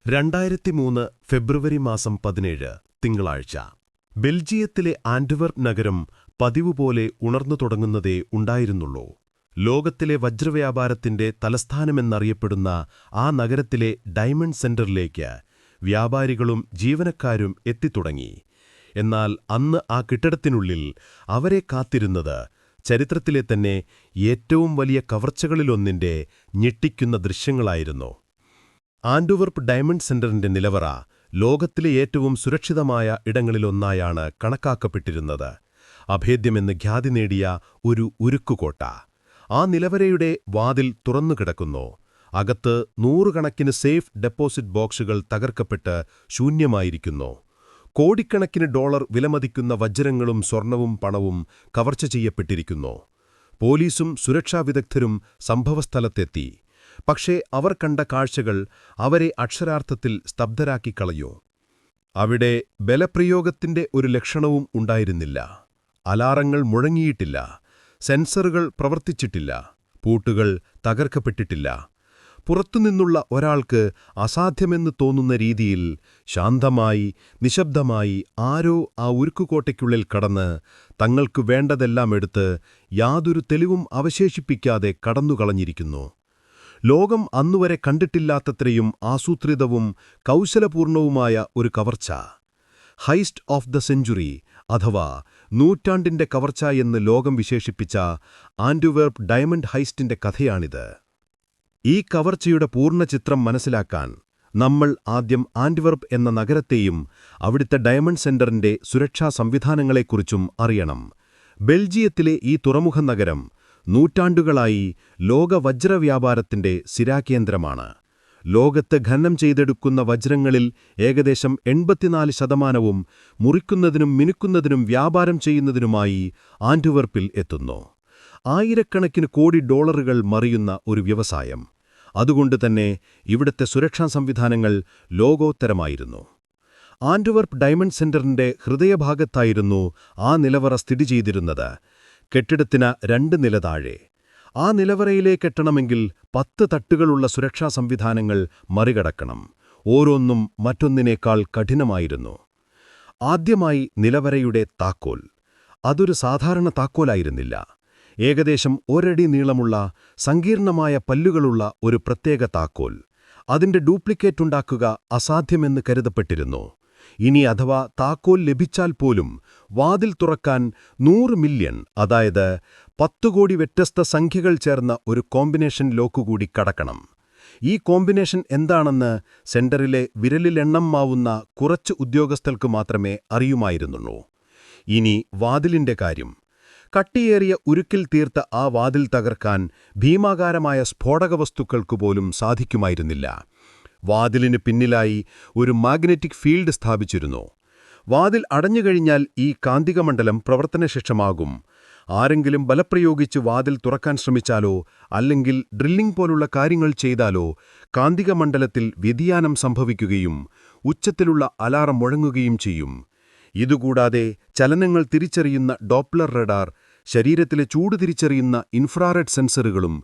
2003 ഫെബ്രുവരി മാസം 17 തിങ്കളാഴ്ച. ബെൽജിയത്തിലെ ആന്റ്വെർപ്പ് നഗരം പതിവുപോലെ ഉണർന്നു തുടങ്ങുന്നതേ ഉണ്ടായിരുന്നുള്ളൂ. ലോകത്തിലെ വജ്രവ്യാപാരത്തിന്റെ തലസ്ഥാനമെന്നറിയപ്പെടുന്ന ആ നഗരത്തിലെ ഡയമണ്ട് സെന്ററിലേക്ക് വ്യാപാരികളും ജീവനക്കാരും എത്തിത്തുടങ്ങി. എന്നാൽ അന്ന് ആ കെട്ടിടത്തിനുള്ളിൽ അവരെ കാത്തിരുന്നത് ചരിത്രത്തിലെ തന്നെ ഏറ്റവും വലിയ കവർച്ചകളിലൊന്നിന്റെ ഞെട്ടിക്കുന്ന ദൃശ്യങ്ങളായിരുന്നു. ആന്റ്വെർപ്പ് ഡയമണ്ട് സെന്ററിന്റെ നിലവറ ലോകത്തിലെ ഏറ്റവും സുരക്ഷിതമായ ഇടങ്ങളിലൊന്നായാണ് കണക്കാക്കപ്പെട്ടിരുന്നത്. അഭേദ്യമെന്ന് ഖ്യാതി നേടിയ ഒരു ഉരുക്കുകോട്ട. ആ നിലവറയുടെ വാതിൽ തുറന്നുകിടക്കുന്നു. അകത്ത് നൂറുകണക്കിന് സേഫ് ഡെപ്പോസിറ്റ് ബോക്സുകൾ തകർക്കപ്പെട്ട് ശൂന്യമായിരിക്കുന്നു. കോടിക്കണക്കിന് ഡോളർ വിലമതിക്കുന്ന വജ്രങ്ങളും സ്വർണവും പണവും കവർച്ച ചെയ്യപ്പെട്ടിരിക്കുന്നു. പോലീസും സുരക്ഷാ വിദഗ്ധരും സംഭവസ്ഥലത്തെത്തി. പക്ഷേ അവർ കണ്ട കാഴ്ചകൾ അവരെ അക്ഷരാർത്ഥത്തിൽ സ്തബ്ധരാക്കിക്കളഞ്ഞു. അവിടെ ബലപ്രയോഗത്തിന്റെ ഒരു ലക്ഷണവും ഉണ്ടായിരുന്നില്ല. അലാറങ്ങൾ മുഴങ്ങിയിട്ടില്ല. സെൻസറുകൾ പ്രവർത്തിച്ചിട്ടില്ല. പൂട്ടുകൾ തകർക്കപ്പെട്ടിട്ടില്ല. പുറത്തുനിന്നുള്ള ഒരാൾക്ക് അസാധ്യമെന്ന് തോന്നുന്ന രീതിയിൽ ശാന്തമായി, നിശബ്ദമായി ആരോ ആ ഉരുക്കുകോട്ടയ്ക്കുള്ളിൽ കടന്ന് തങ്ങൾക്കു വേണ്ടതെല്ലാം എടുത്ത് യാതൊരു തെളിവും അവശേഷിപ്പിക്കാതെ കടന്നുകളഞ്ഞിരിക്കുന്നു. ലോകം അന്നുവരെ കണ്ടിട്ടില്ലാത്തത്രയും ആസൂത്രിതവും കൗശലപൂർണവുമായ ഒരു കവർച്ച. ഹൈസ്റ്റ് ഓഫ് ദ സെഞ്ചുറി അഥവാ നൂറ്റാണ്ടിന്റെ കവർച്ച എന്ന് ലോകം വിശേഷിപ്പിച്ച ആന്റ്വെർപ്പ് ഡയമണ്ട് ഹൈസ്റ്റിന്റെ കഥയാണിത്. ഈ കവർച്ചയുടെ പൂർണ്ണ ചിത്രം മനസ്സിലാക്കാൻ നമ്മൾ ആദ്യം ആന്റ്വെർപ്പ് എന്ന നഗരത്തെയും അവിടുത്തെ ഡയമണ്ട് സെന്ററിന്റെ സുരക്ഷാ സംവിധാനങ്ങളെക്കുറിച്ചും അറിയണം. ബെൽജിയത്തിലെ ഈ തുറമുഖ നഗരം നൂറ്റാണ്ടുകളായി ലോക വജ്രവ്യാപാരത്തിന്റെ സിരാകേന്ദ്രമാണ്. ലോകത്ത് ഖനനം ചെയ്തെടുക്കുന്ന വജ്രങ്ങളിൽ ഏകദേശം 84% മുറിക്കുന്നതിനും മിനുക്കുന്നതിനും വ്യാപാരം ചെയ്യുന്നതിനുമായി ആന്റ്വെർപ്പിൽ എത്തുന്നു. ആയിരക്കണക്കിന് കോടി ഡോളറുകൾ മറിയുന്ന ഒരു വ്യവസായം. അതുകൊണ്ടുതന്നെ ഇവിടുത്തെ സുരക്ഷാ സംവിധാനങ്ങൾ ലോകോത്തരമായിരുന്നു. ആന്റ്വെർപ്പ് ഡയമണ്ട് സെന്ററിന്റെ ഹൃദയഭാഗത്തായിരുന്നു ആ നിലവറ സ്ഥിതി ചെയ്തിരുന്നത്. കെട്ടിടത്തിന് 2 നില താഴെ. ആ നിലവറയിലേക്കെത്തണമെങ്കിൽ 10 തട്ടുകളുള്ള സുരക്ഷാ സംവിധാനങ്ങൾ മറികടക്കണം. ഓരോന്നും മറ്റൊന്നിനേക്കാൾ കഠിനമായിരുന്നു. ആദ്യമായി നിലവറയുടെ താക്കോൽ. അതൊരു സാധാരണ താക്കോലായിരുന്നില്ല. ഏകദേശം 1 അടി നീളമുള്ള സങ്കീർണമായ പല്ലുകളുള്ള ഒരു പ്രത്യേക താക്കോൽ. അതിന്റെ ഡ്യൂപ്ലിക്കേറ്റ് ഉണ്ടാക്കുക അസാധ്യമെന്ന് കരുതപ്പെട്ടിരുന്നു. ഇനി അഥവാ താക്കോൽ ലഭിച്ചാൽ പോലും വാതിൽ തുറക്കാൻ 100 മില്യൺ, അതായത് 10 കോടി വ്യത്യസ്ത സംഖ്യകൾ ചേർന്ന ഒരു കോമ്പിനേഷൻ ലോക്കുകൂടി കടക്കണം. ഈ കോമ്പിനേഷൻ എന്താണെന്ന് സെന്ററിലെ വിരലിലെണ്ണമാവുന്ന കുറച്ച് ഉദ്യോഗസ്ഥർക്ക് മാത്രമേ അറിയുമായിരുന്നുള്ളൂ. ഇനി വാതിലിന്റെ കാര്യം. കട്ടിയേറിയ ഉരുക്കിൽ തീർത്ത ആ വാതിൽ തകർക്കാൻ ഭീമാകാരമായ സ്ഫോടകവസ്തുക്കൾക്കുപോലും സാധിക്കുമായിരുന്നില്ല. വാതിലിന് പിന്നിലായി ഒരു മാഗ്നറ്റിക് ഫീൽഡ് സ്ഥാപിച്ചിരുന്നു. വാതിൽ അടഞ്ഞുകഴിഞ്ഞാൽ ഈ കാന്തികമണ്ഡലം പ്രവർത്തനശേഷമാകും. ആരെങ്കിലും ബലപ്രയോഗിച്ച് വാതിൽ തുറക്കാൻ ശ്രമിച്ചാലോ അല്ലെങ്കിൽ ഡ്രില്ലിംഗ് പോലുള്ള കാര്യങ്ങൾ ചെയ്താലോ കാന്തികമണ്ഡലത്തിൽ വ്യതിയാനം സംഭവിക്കുകയും ഉച്ചത്തിലുള്ള അലാറം മുഴങ്ങുകയും ചെയ്യും. ഇതുകൂടാതെ ചലനങ്ങൾ തിരിച്ചറിയുന്ന ഡോപ്ലർ റഡാർ, ശരീരത്തിലെ ചൂട് തിരിച്ചറിയുന്ന ഇൻഫ്രാറെഡ് സെൻസറുകളും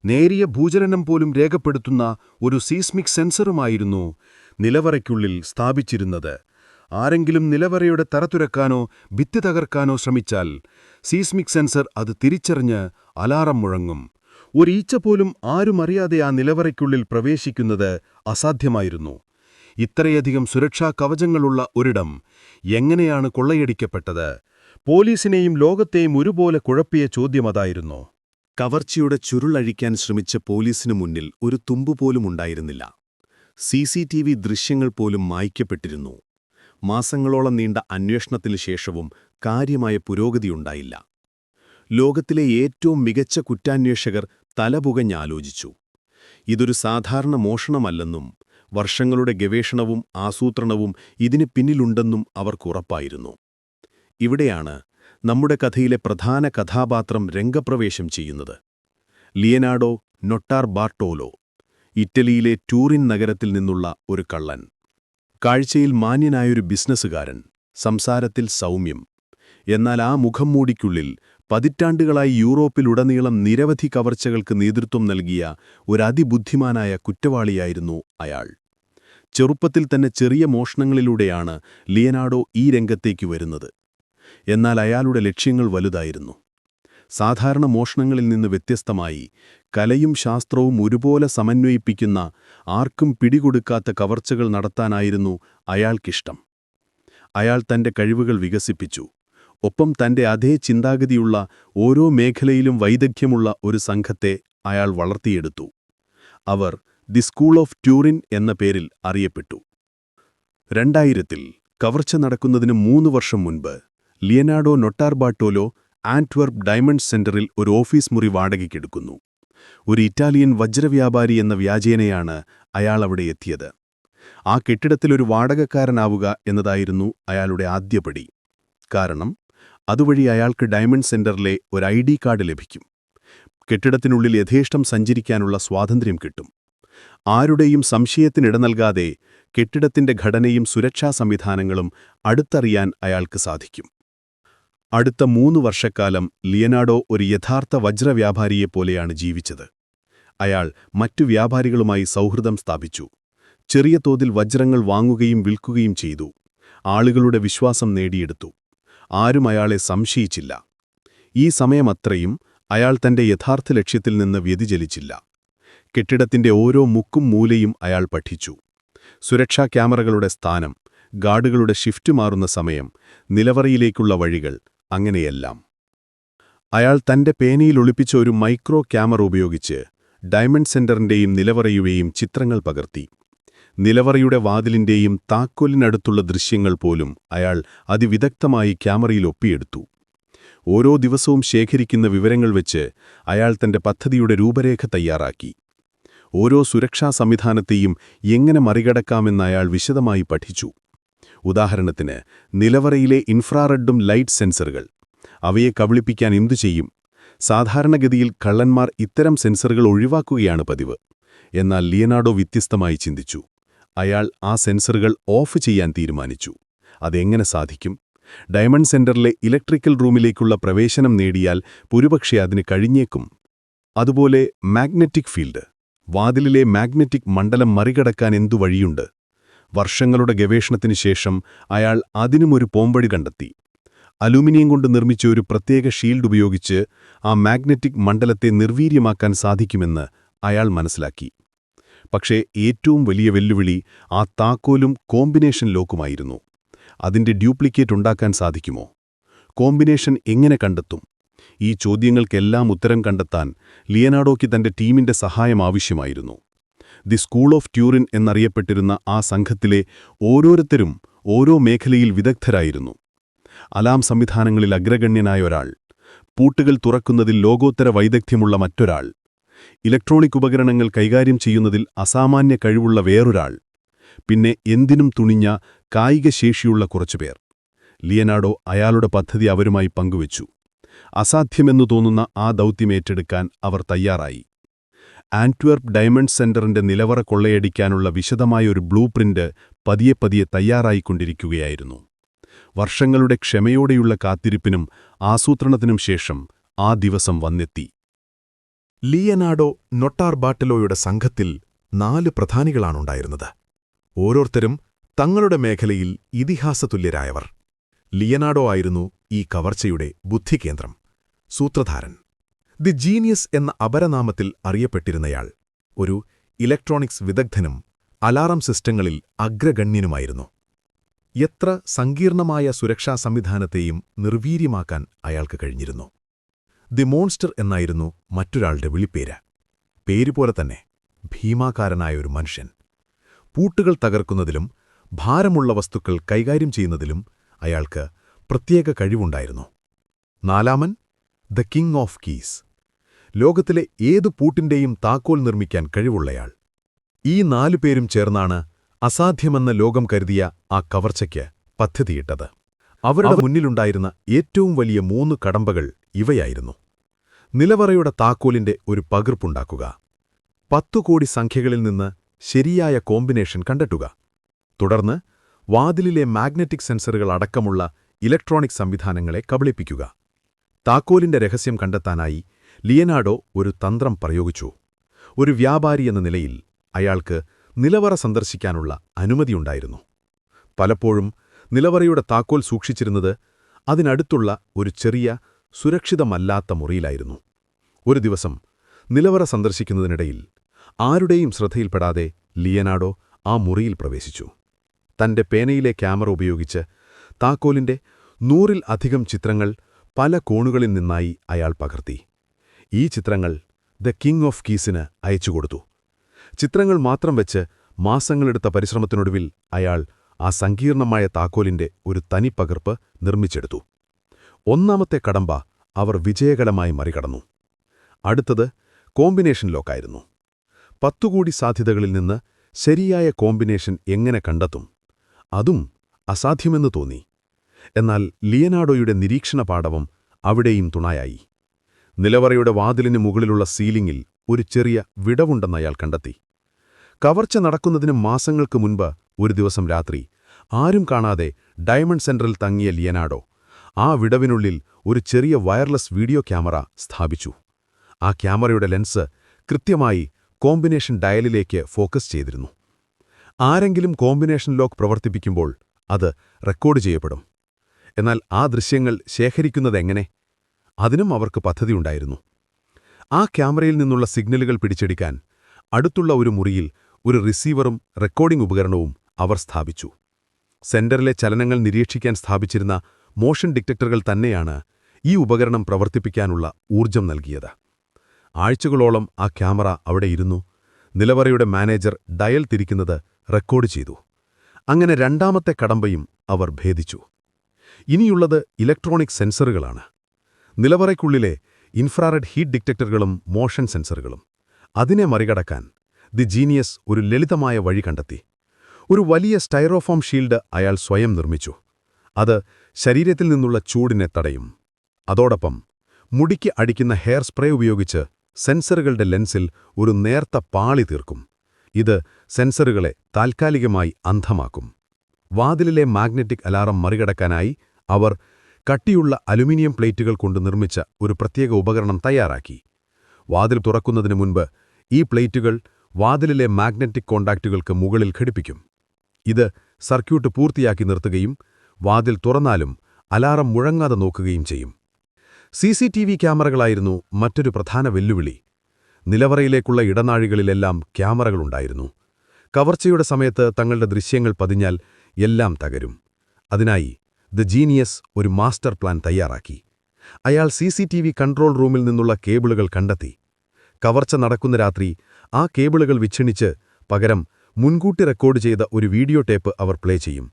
നേരിയ ഭൂചലനം പോലും രേഖപ്പെടുത്തുന്ന ഒരു സീസ്മിക് സെൻസറുമായിരുന്നു നിലവറയ്ക്കുള്ളിൽ സ്ഥാപിച്ചിരുന്നത്. ആരെങ്കിലും നിലവറയുടെ തറ തുരക്കാനോ ഭിത്തി തകർക്കാനോ ശ്രമിച്ചാൽ സീസ്മിക് സെൻസർ അത് തിരിച്ചറിഞ്ഞ് അലാറം മുഴങ്ങും. ഒരീച്ച പോലും ആരുമറിയാതെ ആ നിലവറയ്ക്കുള്ളിൽ പ്രവേശിക്കുന്നത് അസാധ്യമായിരുന്നു. ഇത്രയധികം സുരക്ഷാ കവചങ്ങളുള്ള ഒരിടം എങ്ങനെയാണ് കൊള്ളയടിക്കപ്പെട്ടത്? പോലീസിനെയും ലോകത്തെയും ഒരുപോലെ കുഴപ്പിയ ചോദ്യമതായിരുന്നു. കവർച്ചയുടെ ചുരുളഴിക്കാൻ ശ്രമിച്ച പോലീസിനു മുന്നിൽ ഒരു തുമ്പുപോലും ഉണ്ടായിരുന്നില്ല. CCTV ദൃശ്യങ്ങൾ പോലും മായ്ക്കപ്പെട്ടിരുന്നു. മാസങ്ങളോളം നീണ്ട അന്വേഷണത്തിനു ശേഷവും കാര്യമായ പുരോഗതിയുണ്ടായില്ല. ലോകത്തിലെ ഏറ്റവും മികച്ച കുറ്റാന്വേഷകർ തലപുകഞ്ഞാലോചിച്ചു. ഇതൊരു സാധാരണ മോഷണമല്ലെന്നും വർഷങ്ങളുടെ ഗവേഷണവും ആസൂത്രണവും ഇതിന് പിന്നിലുണ്ടെന്നും അവർക്കുറപ്പായിരുന്നു. ഇവിടെയാണ് നമ്മുടെ കഥയിലെ പ്രധാന കഥാപാത്രം രംഗപ്രവേശം ചെയ്യുന്നത്. ലിയനാർഡോ നൊട്ടാർബാർട്ടോലോ, ഇറ്റലിയിലെ ടൂറിൻ നഗരത്തിൽ നിന്നുള്ള ഒരു കള്ളൻ. കാഴ്ചയിൽ മാന്യനായൊരു ബിസിനസ്സുകാരൻ, സംസാരത്തിൽ സൗമ്യം. എന്നാൽ ആ മുഖംമൂടിക്കുള്ളിൽ പതിറ്റാണ്ടുകളായി യൂറോപ്പിലുടനീളം നിരവധി കവർച്ചകൾക്ക് നേതൃത്വം നൽകിയ ഒരു അതിബുദ്ധിമാനായ കുറ്റവാളിയായിരുന്നു അയാൾ. ചെറുപ്പത്തിൽ തന്നെ ചെറിയ മോഷണങ്ങളിലൂടെയാണ് ലിയനാർഡോ ഈ രംഗത്തേക്ക് വരുന്നത്. എന്നാൽ അയാളുടെ ലക്ഷ്യങ്ങൾ വലുതായിരുന്നു. സാധാരണ മോഷണങ്ങളിൽ നിന്ന് വ്യത്യസ്തമായി കലയും ശാസ്ത്രവും ഒരുപോലെ സമന്വയിപ്പിക്കുന്ന, ആർക്കും പിടികൊടുക്കാത്ത കവർച്ചകൾ നടത്താനായിരുന്നു അയാൾക്കിഷ്ടം. അയാൾ തന്റെ കഴിവുകൾ വികസിപ്പിച്ചു. ഒപ്പം തന്റെ അതേ ചിന്താഗതിയുള്ള, ഓരോ മേഖലയിലും വൈദഗ്ധ്യമുള്ള ഒരു സംഘത്തെ അയാൾ വളർത്തിയെടുത്തു. അവർ ദി സ്കൂൾ ഓഫ് ട്യൂറിൻ എന്ന പേരിൽ അറിയപ്പെട്ടു. 2000-ൽ കവർച്ച നടക്കുന്നതിന് 3 വർഷം മുൻപ് ലിയനാർഡോ നൊട്ടാർബാട്ടോലോ ആന്റ്വെർപ്പ് ഡയമണ്ട് സെന്ററിൽ ഒരു ഓഫീസ് മുറി വാടകയ്ക്കെടുക്കുന്നു. ഒരു ഇറ്റാലിയൻ വജ്രവ്യാപാരി എന്ന വ്യാജേനയാണ് അയാൾ അവിടെ എത്തിയത്. ആ കെട്ടിടത്തിലൊരു വാടകക്കാരനാവുക എന്നതായിരുന്നു അയാളുടെ ആദ്യപടി. കാരണം അതുവഴി അയാൾക്ക് ഡയമണ്ട് സെന്ററിലെ ഒരു ID കാർഡ് ലഭിക്കും. കെട്ടിടത്തിനുള്ളിൽ യഥേഷ്ടം സഞ്ചരിക്കാനുള്ള സ്വാതന്ത്ര്യം കിട്ടും. ആരുടെയും സംശയത്തിനിട നൽകാതെ കെട്ടിടത്തിന്റെ ഘടനയും സുരക്ഷാ സംവിധാനങ്ങളും അടുത്തറിയാൻ അയാൾക്ക് സാധിക്കും. അടുത്ത 3 വർഷക്കാലം ലിയനാർഡോ ഒരു യഥാർത്ഥ വജ്രവ്യാപാരിയെപ്പോലെയാണ് ജീവിച്ചത്. അയാൾ മറ്റു വ്യാപാരികളുമായി സൗഹൃദം സ്ഥാപിച്ചു. ചെറിയ തോതിൽ വജ്രങ്ങൾ വാങ്ങുകയും വിൽക്കുകയും ചെയ്തു. ആളുകളുടെ വിശ്വാസം നേടിയെടുത്തു. ആരും അയാളെ സംശയിച്ചില്ല. ഈ സമയമത്രയും അയാൾ തന്റെ യഥാർത്ഥ ലക്ഷ്യത്തിൽ നിന്ന് വ്യതിചലിച്ചില്ല. കെട്ടിടത്തിന്റെ ഓരോ മുക്കും മൂലയും അയാൾ പഠിച്ചു. സുരക്ഷാ ക്യാമറകളുടെ സ്ഥാനം, ഗാർഡുകളുടെ ഷിഫ്റ്റ് മാറുന്ന സമയം, നിലവറയിലേക്കുള്ള വഴികൾ, അങ്ങനെയെല്ലാം. അയാൾ തന്റെ പേനയിൽ ഒളിപ്പിച്ച ഒരു മൈക്രോ ക്യാമറ ഉപയോഗിച്ച് ഡയമണ്ട് സെന്ററിന്റെയും നിലവറയുടെയും ചിത്രങ്ങൾ പകർത്തി. നിലവറയുടെ വാതിലിന്റെയും താക്കോലിനടുത്തുള്ള ദൃശ്യങ്ങൾ പോലും അയാൾ അതിവിദഗ്ധമായി ക്യാമറയിൽ ഒപ്പിയെടുത്തു. ഓരോ ദിവസവും ശേഖരിക്കുന്ന വിവരങ്ങൾ വെച്ച് അയാൾ തന്റെ പദ്ധതിയുടെ രൂപരേഖ തയ്യാറാക്കി. ഓരോ സുരക്ഷാ സംവിധാനത്തെയും എങ്ങനെ മറികടക്കാമെന്ന് അയാൾ വിശദമായി പഠിച്ചു. ഉദാഹരണത്തിന്, നിലവറയിലെ ഇൻഫ്രാറെഡും ലൈറ്റ് സെൻസറുകൾ. അവയെ കബളിപ്പിക്കാൻ എന്തു ചെയ്യും? സാധാരണഗതിയിൽ കള്ളന്മാർ ഇത്തരം സെൻസറുകൾ ഒഴിവാക്കുകയാണ് പതിവ്. എന്നാൽ ലിയനാർഡോ വ്യത്യസ്തമായി ചിന്തിച്ചു. അയാൾ ആ സെൻസറുകൾ ഓഫ് ചെയ്യാൻ തീരുമാനിച്ചു. അതെങ്ങനെ സാധിക്കും? ഡയമണ്ട് സെന്ററിലെ ഇലക്ട്രിക്കൽ റൂമിലേക്കുള്ള പ്രവേശനം നേടിയാൽ ഒരുപക്ഷെ അതിന് കഴിഞ്ഞേക്കും. അതുപോലെ മാഗ്നറ്റിക് ഫീൽഡ്, വാതിലിലെ മാഗ്നറ്റിക് മണ്ഡലം മറികടക്കാൻ എന്തു വഴിയുണ്ട്? വർഷങ്ങളുടെ ഗവേഷണത്തിനു ശേഷം അയാൾ അതിനുമൊരു പോംവഴി കണ്ടെത്തി. അലൂമിനിയം കൊണ്ട് നിർമ്മിച്ച ഒരു പ്രത്യേക ഷീൽഡ് ഉപയോഗിച്ച് ആ മാഗ്നറ്റിക് മണ്ഡലത്തെ നിർവീര്യമാക്കാൻ സാധിക്കുമെന്ന് അയാൾ മനസ്സിലാക്കി. പക്ഷേ ഏറ്റവും വലിയ വെല്ലുവിളി ആ താക്കോലും കോമ്പിനേഷൻ ലോക്കുമായിരുന്നു. അതിന്റെ ഡ്യൂപ്ലിക്കേറ്റ് ഉണ്ടാക്കാൻ സാധിക്കുമോ? കോമ്പിനേഷൻ എങ്ങനെ കണ്ടെത്തും? ഈ ചോദ്യങ്ങൾക്കെല്ലാം ഉത്തരം കണ്ടെത്താൻ ലിയനാർഡോയ്ക്ക് തന്റെ ടീമിന്റെ സഹായം ആവശ്യമായിരുന്നു. ദി സ്കൂൾ ഓഫ് ട്യൂറിൻ എന്നറിയപ്പെട്ടിരുന്ന ആ സംഘത്തിലെ ഓരോരുത്തരും ഓരോ മേഖലയിൽ വിദഗ്ധരായിരുന്നു. അലാം സംവിധാനങ്ങളിൽ അഗ്രഗണ്യനായ ഒരാൾ, പൂട്ടുകൾ തുറക്കുന്നതിൽ ലോകോത്തര വൈദഗ്ധ്യമുള്ള മറ്റൊരാൾ, ഇലക്ട്രോണിക് ഉപകരണങ്ങൾ കൈകാര്യം ചെയ്യുന്നതിൽ അസാമാന്യ കഴിവുള്ള വേറൊരാൾ, പിന്നെ എന്തിനും തുണിഞ്ഞ കായിക ശേഷിയുള്ള കുറച്ചുപേർ. ലിയനാർഡോ അയാളുടെ പദ്ധതി അവരുമായി പങ്കുവച്ചു. അസാധ്യമെന്നു തോന്നുന്ന ആ ദൗത്യമേറ്റെടുക്കാൻ അവർ തയ്യാറായി. ആന്റ്വെർപ്പ് ഡയമണ്ട് സെന്ററിന്റെ നിലവറ കൊള്ളയടിക്കാനുള്ള വിശദമായ ഒരു ബ്ലൂ പ്രിന്റ് പതിയെ തയ്യാറായിക്കൊണ്ടിരിക്കുകയായിരുന്നു. വർഷങ്ങളുടെ ക്ഷമയോടെയുള്ള കാത്തിരിപ്പിനും ആസൂത്രണത്തിനും ശേഷം ആ ദിവസം വന്നെത്തി. ലിയനാർഡോ നൊട്ടാർബാട്ടലോയുടെ സംഘത്തിൽ 4 പ്രധാനികളാണുണ്ടായിരുന്നത്. ഓരോരുത്തരും തങ്ങളുടെ മേഖലയിൽ ഇതിഹാസതുല്യരായവർ. ലിയനാർഡോ ആയിരുന്നു ഈ കവർച്ചയുടെ ബുദ്ധികേന്ദ്രം, സൂത്രധാരൻ. ദി ജീനിയസ് എന്ന അപരനാമത്തിൽ അറിയപ്പെട്ടിരുന്നയാൾ ഒരു ഇലക്ട്രോണിക്സ് വിദഗ്ധനും അലാറം സിസ്റ്റങ്ങളിൽ അഗ്രഗണ്യനുമായിരുന്നു. എത്ര സങ്കീർണമായ സുരക്ഷാ സംവിധാനത്തെയും നിർവീര്യമാക്കാൻ അയാൾക്ക് കഴിഞ്ഞിരുന്നു. ദി മോൺസ്റ്റർ എന്നായിരുന്നു മറ്റൊരാളുടെ വിളിപ്പേര്. പേരുപോലെ തന്നെ ഭീമാകാരനായ ഒരു മനുഷ്യൻ. പൂട്ടുകൾ തകർക്കുന്നതിലും ഭാരമുള്ള വസ്തുക്കൾ കൈകാര്യം ചെയ്യുന്നതിലും അയാൾക്ക് പ്രത്യേക കഴിവുണ്ടായിരുന്നു. 4-മൻ, ദ കിങ് ഓഫ് കീസ്. ലോകത്തിലെ ഏതു പൂട്ടിന്റെയും താക്കോൽ നിർമ്മിക്കാൻ കഴിവുള്ളയാൾ. ഈ 4 പേരും ചേർന്നാണ് അസാധ്യമെന്ന് ലോകം കരുതിയ ആ കവർച്ചയ്ക്ക് പദ്ധതിയിട്ടത്. അവരുടെ മുന്നിലുണ്ടായിരുന്ന ഏറ്റവും വലിയ 3 കടമ്പകൾ ഇവയായിരുന്നു. നിലവറയുടെ താക്കോലിന്റെ ഒരു പകർപ്പുണ്ടാക്കുക, 10 കോടി സംഖ്യകളിൽ നിന്ന് ശരിയായ കോമ്പിനേഷൻ കണ്ടെത്തുക, തുടർന്ന് വാതിലിലെ മാഗ്നറ്റിക് സെൻസറുകൾ അടക്കമുള്ള ഇലക്ട്രോണിക് സംവിധാനങ്ങളെ കബളിപ്പിക്കുക. താക്കോലിന്റെ രഹസ്യം കണ്ടെത്താനായി ലിയനാർഡോ ഒരു തന്ത്രം പ്രയോഗിച്ചു. ഒരു വ്യാപാരി എന്ന നിലയിൽ അയാൾക്ക് നിലവറ സന്ദർശിക്കാനുള്ള അനുമതിയുണ്ടായിരുന്നു. പലപ്പോഴും നിലവറയുടെ താക്കോൽ സൂക്ഷിച്ചിരുന്നത് അതിനടുത്തുള്ള ഒരു ചെറിയ സുരക്ഷിതമല്ലാത്ത മുറിയിലായിരുന്നു. ഒരു ദിവസം നിലവറ സന്ദർശിക്കുന്നതിനിടയിൽ ആരുടെയും ശ്രദ്ധയിൽപ്പെടാതെ ലിയനാർഡോ ആ മുറിയിൽ പ്രവേശിച്ചു. തന്റെ പേനയിലെ ക്യാമറ ഉപയോഗിച്ച് താക്കോലിന്റെ 100-ൽ-അധികം ചിത്രങ്ങൾ പല കോണുകളിൽ നിന്നായി അയാൾ പകർത്തി. ഈ ചിത്രങ്ങൾ ദ കിങ് ഓഫ് കീസിന് അയച്ചുകൊടുത്തു. ചിത്രങ്ങൾ മാത്രം വെച്ച് മാസങ്ങളെടുത്ത പരിശ്രമത്തിനൊടുവിൽ അയാൾ ആ സങ്കീർണമായ താക്കോലിന്റെ ഒരു തനിപ്പകർപ്പ് നിർമ്മിച്ചെടുത്തു. ഒന്നാമത്തെ കടമ്പ അവർ വിജയകരമായി മറികടന്നു. അടുത്തത് കോമ്പിനേഷൻ ലോക്കായിരുന്നു. 10 കൂടി സാധ്യതകളിൽ നിന്ന് ശരിയായ കോമ്പിനേഷൻ എങ്ങനെ കണ്ടെത്തും? അതും അസാധ്യമെന്ന് തോന്നി. എന്നാൽ ലിയനാർഡോയുടെ നിരീക്ഷണ പാടവം അവിടെയും തുണയായി. നിലവറയുടെ വാതിലിന് മുകളിലുള്ള സീലിംഗിൽ ഒരു ചെറിയ വിടവുണ്ടെന്ന് അയാൾ കണ്ടെത്തി. കവർച്ച നടക്കുന്നതിന് മാസങ്ങൾക്ക് മുൻപ് ഒരു ദിവസം രാത്രി ആരും കാണാതെ ഡയമണ്ട് സെന്ററിൽ തങ്ങിയ ലിയനാർഡോ ആ വിടവിനുള്ളിൽ ഒരു ചെറിയ വയർലെസ് വീഡിയോ ക്യാമറ സ്ഥാപിച്ചു. ആ ക്യാമറയുടെ ലെൻസ് കൃത്യമായി കോമ്പിനേഷൻ ഡയലിലേക്ക് ഫോക്കസ് ചെയ്തിരുന്നു. ആരെങ്കിലും കോമ്പിനേഷൻ ലോക്ക് പ്രവർത്തിപ്പിക്കുമ്പോൾ അത് റെക്കോർഡ് ചെയ്യപ്പെടും. എന്നാൽ ആ ദൃശ്യങ്ങൾ ശേഖരിക്കുന്നതെങ്ങനെ? അതിനും അവർക്ക് പദ്ധതിയുണ്ടായിരുന്നു. ആ ക്യാമറയിൽ നിന്നുള്ള സിഗ്നലുകൾ പിടിച്ചെടുക്കാൻ അടുത്തുള്ള ഒരു മുറിയിൽ ഒരു റിസീവറും റെക്കോർഡിംഗ് ഉപകരണവും അവർ സ്ഥാപിച്ചു. സെന്ററിലെ ചലനങ്ങൾ നിരീക്ഷിക്കാൻ സ്ഥാപിച്ചിരുന്ന മോഷൻ ഡിറ്റക്ടറുകൾ തന്നെയാണ് ഈ ഉപകരണം പ്രവർത്തിപ്പിക്കാനുള്ള ഊർജം നൽകിയത്. ആഴ്ചകളോളം ആ ക്യാമറ അവിടെ ഇരുന്നു. നിലവറയുടെ മാനേജർ ഡയൽ തിരിക്കുന്നത് റെക്കോർഡ് ചെയ്തു. അങ്ങനെ രണ്ടാമത്തെ കടമ്പയും അവർ ഭേദിച്ചു. ഇനിയുള്ളത് ഇലക്ട്രോണിക് സെൻസറുകളാണ്. നിലവറയ്ക്കുള്ളിലെ ഇൻഫ്രാറെഡ് ഹീറ്റ് ഡിറ്റക്ടറുകളും മോഷൻ സെൻസറുകളും. അതിനെ മറികടക്കാൻ ദി ജീനിയസ് ഒരു ലളിതമായ വഴി കണ്ടെത്തി. ഒരു വലിയ സ്റ്റൈറോഫോം ഷീൽഡ് അയാൾ സ്വയം നിർമ്മിച്ചു. അത് ശരീരത്തിൽ നിന്നുള്ള ചൂടിനെ തടയും. അതോടൊപ്പം മുടിക്ക് അടിക്കുന്ന ഹെയർ സ്പ്രേ ഉപയോഗിച്ച് സെൻസറുകളുടെ ലെൻസിൽ ഒരു നേർത്ത പാളി തീർക്കും. ഇത് സെൻസറുകളെ താൽക്കാലികമായി അന്ധമാക്കും. വാതിലിലെ മാഗ്നറ്റിക് അലാറം മറികടക്കാനായി അവർ കട്ടിയുള്ള അലുമിനിയം പ്ലേറ്റുകൾ കൊണ്ട് നിർമ്മിച്ച ഒരു പ്രത്യേക ഉപകരണം തയ്യാറാക്കി. വാതിൽ തുറക്കുന്നതിന് മുൻപ് ഈ പ്ലേറ്റുകൾ വാതിലിലെ മാഗ്നറ്റിക് കോണ്ടാക്റ്റുകൾക്ക് മുകളിൽ ഘടിപ്പിക്കും. ഇത് സർക്യൂട്ട് പൂർത്തിയാക്കി നിർത്തുകയും വാതിൽ തുറന്നാലും അലാറം മുഴങ്ങാതെ നോക്കുകയും ചെയ്യും. CCTV ക്യാമറകളായിരുന്നു മറ്റൊരു പ്രധാന വെല്ലുവിളി. നിലവറയിലേക്കുള്ള ഇടനാഴികളിലെല്ലാം ക്യാമറകളുണ്ടായിരുന്നു. കവർച്ചയുടെ സമയത്ത് തങ്ങളുടെ ദൃശ്യങ്ങൾ പതിഞ്ഞാൽ എല്ലാം തകരും. അതിനായി ദ ജീനിയസ് ഒരു മാസ്റ്റർ പ്ലാൻ തയ്യാറാക്കി. അയാൾ CCTV കൺട്രോൾ റൂമിൽ നിന്നുള്ള കേബിളുകൾ കണ്ടെത്തി. കവർച്ച നടക്കുന്ന രാത്രി ആ കേബിളുകൾ വിച്ഛിന്നിച്ച് പകരം മുൻകൂട്ടി റെക്കോർഡ് ചെയ്ത ഒരു വീഡിയോ ടേപ്പ് അവർ പ്ലേ ചെയ്യും.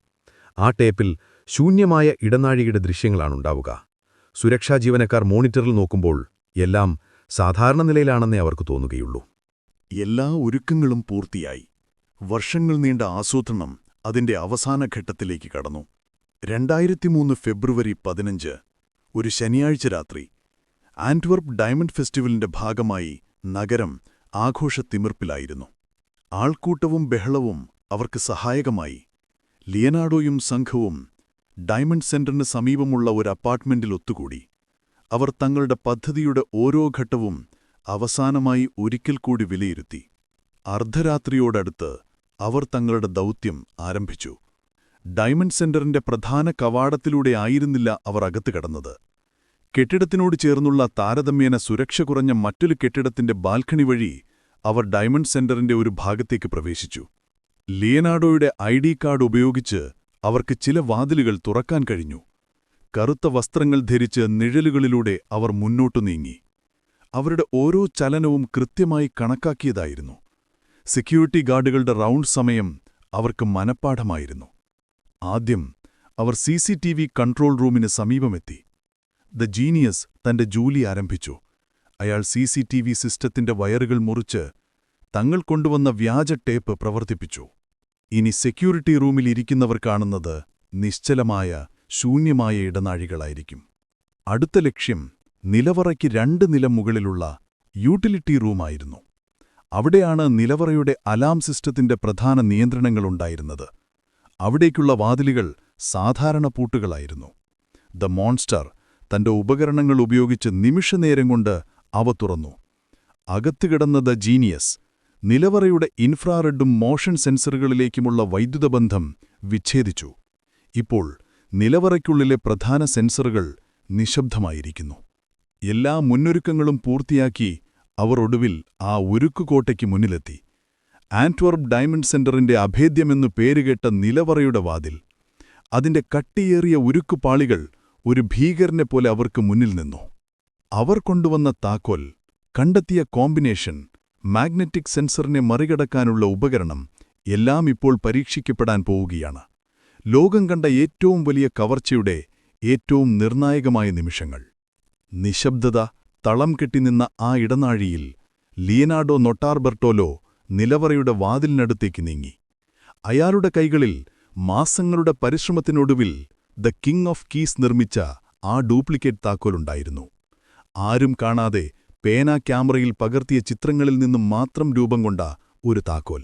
ആ ടേപ്പിൽ ശൂന്യമായ ഇടനാഴിയുടെ ദൃശ്യങ്ങളാണുണ്ടാവുക. സുരക്ഷാ ജീവനക്കാർ മോണിറ്ററിൽ നോക്കുമ്പോൾ എല്ലാം സാധാരണ നിലയിലാണെന്നേ അവർക്ക് തോന്നുകയുള്ളൂ. എല്ലാ ഒരുക്കങ്ങളും പൂർത്തിയായി. വർഷങ്ങൾ നീണ്ട ആസൂത്രണം അതിന്റെ അവസാന ഘട്ടത്തിലേക്ക് കടന്നു. 2003 ഫെബ്രുവരി 15 ഒരു ശനിയാഴ്ച രാത്രി ആന്റ്വെർപ്പ് ഡയമണ്ട് ഫെസ്റ്റിവലിന്റെ ഭാഗമായി നഗരം ആഘോഷത്തിമിർപ്പിലായിരുന്നു. ആൾക്കൂട്ടവും ബഹളവും അവർക്ക് സഹായകമായി. ലിയനാർഡോയും സംഘവും ഡയമണ്ട് സെന്ററിന് സമീപമുള്ള ഒരു അപ്പാർട്ട്മെന്റിൽ ഒത്തുകൂടി. അവർ തങ്ങളുടെ പദ്ധതിയുടെ ഓരോ ഘട്ടവും അവസാനമായി ഒരിക്കൽ കൂടി വിലയിരുത്തി. അർദ്ധരാത്രിയോടടുത്ത് അവർ തങ്ങളുടെ ദൗത്യം ആരംഭിച്ചു. ഡയമണ്ട് സെന്ററിന്റെ പ്രധാന കവാടത്തിലൂടെ ആയിരുന്നില്ല അവർ അകത്ത് കടന്നത്. കെട്ടിടത്തിനോട് ചേർന്നുള്ള താരതമ്യേന സുരക്ഷ കുറഞ്ഞ മറ്റൊരു കെട്ടിടത്തിന്റെ ബാൽക്കണി വഴി അവർ ഡയമണ്ട് സെന്ററിന്റെ ഒരു ഭാഗത്തേക്ക് പ്രവേശിച്ചു. ലിയനാർഡോയുടെ ID കാർഡ് ഉപയോഗിച്ച് അവർക്ക് ചില വാതിലുകൾ തുറക്കാൻ കഴിഞ്ഞു. കറുത്ത വസ്ത്രങ്ങൾ ധരിച്ച് നിഴലുകളിലൂടെ അവർ മുന്നോട്ടു നീങ്ങി. അവരുടെ ഓരോ ചലനവും കൃത്യമായി കണക്കാക്കിയതായിരുന്നു. സെക്യൂരിറ്റി ഗാർഡുകളുടെ റൗണ്ട് സമയം അവർക്ക് മനഃപ്പാഠമായിരുന്നു. ആദ്യം അവർ CCTV കൺട്രോൾ റൂമിന് സമീപമെത്തി. ദ ജീനിയസ് തന്റെ ജോലി ആരംഭിച്ചു. അയാൾ CCTV സിസ്റ്റത്തിന്റെ വയറുകൾ മുറിച്ച് തങ്ങൾ കൊണ്ടുവന്ന വ്യാജ ടേപ്പ് പ്രവർത്തിപ്പിച്ചു. ഇനി സെക്യൂരിറ്റി റൂമിൽ ഇരിക്കുന്നവർ കാണുന്നത് നിശ്ചലമായ ശൂന്യമായ ഇടനാഴികളായിരിക്കും. അടുത്ത ലക്ഷ്യം നിലവറയ്ക്ക് 2 നില മുകളിലുള്ള യൂട്ടിലിറ്റി റൂമായിരുന്നു. അവിടെയാണ് നിലവറയുടെ അലാം സിസ്റ്റത്തിന്റെ പ്രധാന നിയന്ത്രണങ്ങളുണ്ടായിരുന്നത്. അവിടേക്കുള്ള വാതിലുകൾ സാധാരണ പൂട്ടുകളായിരുന്നു. ദ മോൺസ്റ്റർ തന്റെ ഉപകരണങ്ങൾ ഉപയോഗിച്ച് നിമിഷനേരം കൊണ്ട് അവ തുറന്നു. അകത്തുകിടന്ന ദ ജീനിയസ് നിലവറയുടെ ഇൻഫ്രാറെഡും മോഷൻ സെൻസറുകളിലേക്കുമുള്ള വൈദ്യുത ബന്ധം വിച്ഛേദിച്ചു. ഇപ്പോൾ നിലവറയ്ക്കുള്ളിലെ പ്രധാന സെൻസറുകൾ നിശബ്ദമായിരിക്കുന്നു. എല്ലാ മുന്നൊരുക്കങ്ങളും പൂർത്തിയാക്കി അവർ ഒടുവിൽ ആ ഉരുക്കുകോട്ടയ്ക്ക് മുന്നിലെത്തി. ആന്റ്വർപ്പ് ഡയമണ്ട് സെന്ററിന്റെ അഭേദ്യമെന്നു പേരുകേട്ട നിലവറയുടെ വാതിൽ. അതിന്റെ കട്ടിയേറിയ ഉരുക്കുപാളികൾ ഒരു ഭീകരനെപ്പോലെ അവർക്ക് മുന്നിൽ നിന്നു. അവർ കൊണ്ടുവന്ന താക്കോൽ, കണ്ടെത്തിയ കോമ്പിനേഷൻ, മാഗ്നറ്റിക് സെൻസറിനെ മറികടക്കാനുള്ള ഉപകരണം എല്ലാം ഇപ്പോൾ പരീക്ഷിക്കപ്പെടാൻ പോവുകയാണ്. ലോകം കണ്ട ഏറ്റവും വലിയ കവർച്ചയുടെ ഏറ്റവും നിർണായകമായ നിമിഷങ്ങൾ. നിശബ്ദത തളം കെട്ടിനിന്ന ആ ഇടനാഴിയിൽ ലിയനാർഡോ നൊട്ടാർബർട്ടോലോ നിലവറയുടെ വാതിലിനടുത്തേക്ക് നീങ്ങി. അയാളുടെ കൈകളിൽ മാസങ്ങളുടെ പരിശ്രമത്തിനൊടുവിൽ ദ കിങ് ഓഫ് കീസ് നിർമ്മിച്ച ആ ഡ്യൂപ്ലിക്കേറ്റ് താക്കോലുണ്ടായിരുന്നു. ആരും കാണാതെ പേന ക്യാമറയിൽ പകർത്തിയ ചിത്രങ്ങളിൽ നിന്നും മാത്രം രൂപം കൊണ്ട ഒരു താക്കോൽ.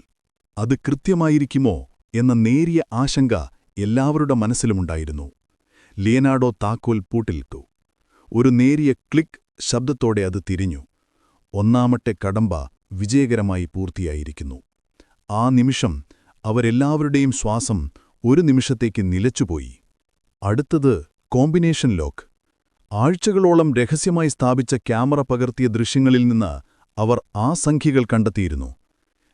അത് കൃത്യമായിരിക്കുമോ എന്ന നേരിയ ആശങ്ക എല്ലാവരുടെ മനസ്സിലുമുണ്ടായിരുന്നു. ലിയനാർഡോ താക്കോൽ പൂട്ടിലിട്ടു. ഒരു നേരിയ ക്ലിക്ക് ശബ്ദത്തോടെ അത് തിരിഞ്ഞു. ഒന്നാമത്തെ കടമ്പ വിജയകരമായി പൂർത്തിയായിരിക്കുന്നു. ആ നിമിഷം അവരെല്ലാവരുടെയും ശ്വാസം ഒരു നിമിഷത്തേക്ക് നിലച്ചുപോയി. അടുത്തത് കോമ്പിനേഷൻ ലോക്ക്. ആഴ്ചകളോളം രഹസ്യമായി സ്ഥാപിച്ച ക്യാമറ പകർത്തിയ ദൃശ്യങ്ങളിൽ നിന്ന് അവർ ആ സംഖ്യകൾ കണ്ടെത്തിയിരുന്നു.